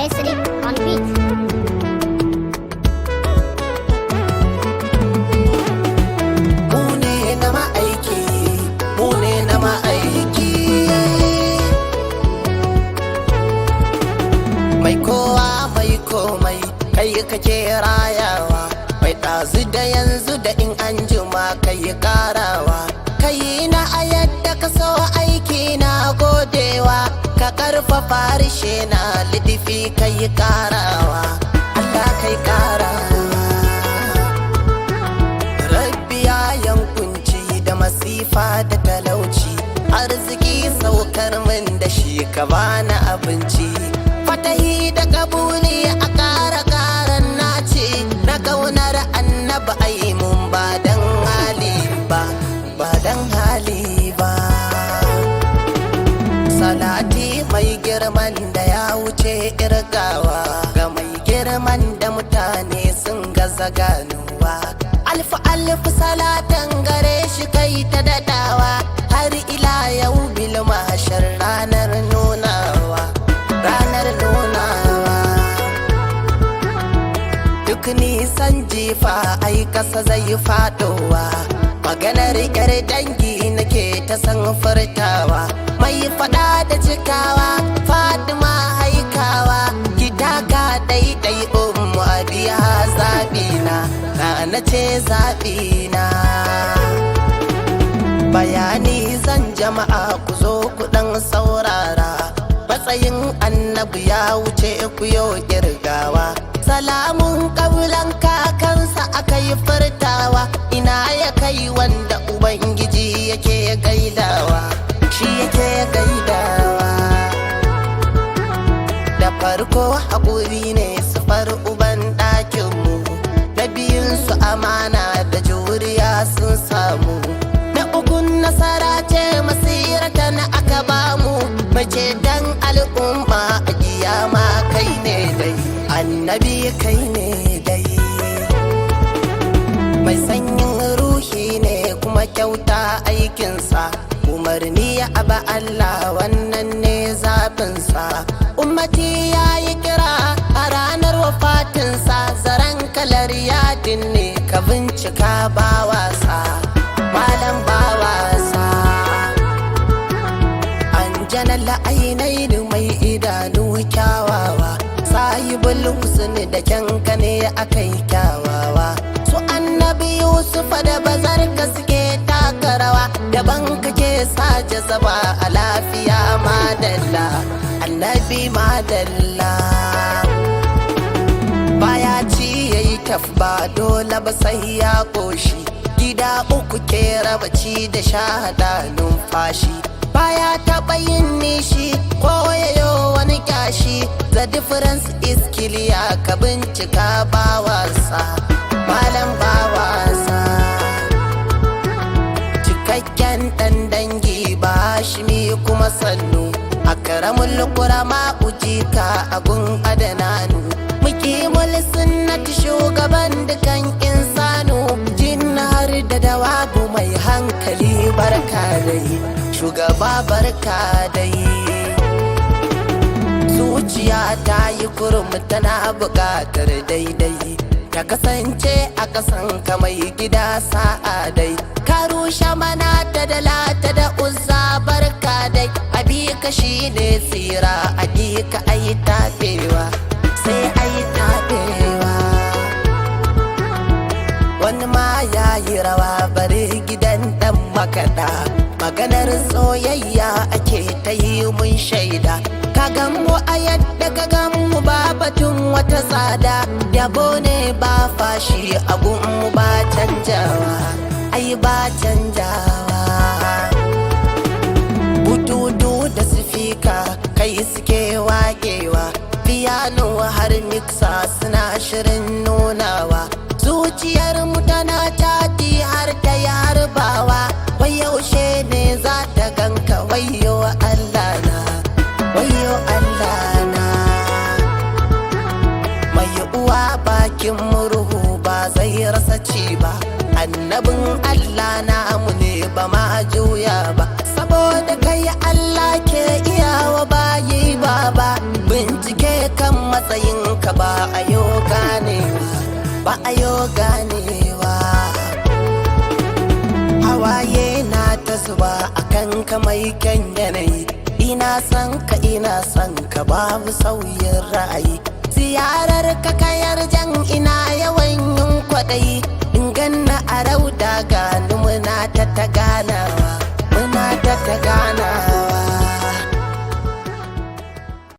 Esri on beat. Mune na ma'aiki, mune na ma'aiki. Mai kowa mai komai, kai kake rayawa. Mai ɗazu da yanzu da in an jima kai karawa. Kai na a yadda ka so aiki na godewa. Ka karfafa harshe na lidifi kai karawa. Allah kai karawa. Rabbi ya yankunci da masifa da talauci. Arziki saukar min da shi ka bani abinci. Fatahi da kabuli a ƙara nace. Na ƙaunar annabi ai mun ba dan hali ba, ba dan hali ba. Salati mai girman da ya wuce irgawa, ga mai girman da mutane sun gaza ganuwa. Alfu alfu salatan gare shi kai ta dadawa, har ila yau bil mahshar ranar nunawa, ranar nunawa. Duk nisan jifa ai kasa zai fadowa, maganar yar dangi nake ta san furtawa. Mai fada da cikawa Fatima haikawa, gida ga daidai ummu abiya zabina, na ce zabina. Bayani zan jama'a ku zo ku dan saurara, matsayin annabi ya wuce ku yau kirgawa. Salamun kaulan kakansa aka yi furtawa, ina ya kai wanda ubangiji yake gaidawa, shi yake gaidawa. Da farko haƙuri ne sufar uban ɗakinmu, na biyunsu amana da juriya sun samu, na ukun nasara ce masirata na aka bamu. Mace dan al'umma a kiyama kai ne dai, annabi kai ne dai. Mai sanyin ruhi ne kuma kyauta aikinsa, umarni ya aba Allah wannan ne zaɓinsa. Ummati ya yi kira a ranar wafatinsa, zaren kalar yadin ne ka bincika ba wasa, malam ba wasa. An jana la'ainai mai idanu kyawawa, sahibul husni da kyanka ne akai kyawawa. Su annabi Yusuf da bazar ka suke taka rawa, daban kake sa jazaba a lafiya madalla, annabi madalla. Baya ci yayi taf ba dole ba sai ya koshi, gida uku ke raba ci da shahada numfashi. Baya taɓa yin nishi ko yayo wani kyashi, the difference is clear ka bincika ba wasa, malam ba wasa. Cikakken ɗan dangi ba shi mi kuma sannu, akramul qurama ujika agun adananu. Muqimul sunnati shugaban dukan insanu, jin har da dawabu mai hankali barka dai, shugaba barka dai. Zuciya ta yi kurum tana buƙatar daidai, ta kasance a ƙasan ka mai gida sa'a dai. Ka rushe mana ta da lata da uzza barka dai, abi ka shi ne tsira, abi ka ayi tafewa, sai ayi tafewa. Wani ma ya yi rawa bari gidan ɗan makaɗa, maganar soyayya ake ta yi mun shaida. Ka mu a yadda ka mu ba batun wata tsada, yabo ne ba fashi a gunmu ba canjawa, ai ba canjawa. Bututu da sifika kai suke waƙewa, piano har mixa suna shirin nunawa. Zuciyar mu tana tati har ta yi harbawa, wai yaushe ne za ta ganka wayo Allah na, wayo Allah na. Mai uwa bakin murhu ba zai rasa ci ba, annabin Allah namu ne ba ma juya ba, saboda kai Allah ke iyawa bayi ba. Bincike kan matsayinka ba a yo ganewa, ba a yo ganewa. Hawaye na ta zuba akan ka mai kyan yanayi, ina son ka babu sauyin ra'ayi. Ziyarar ka kayar jan ina yawan yin kwaɗayi, in ganna a rauda gani muna ta ganawa, muna ta ganawa.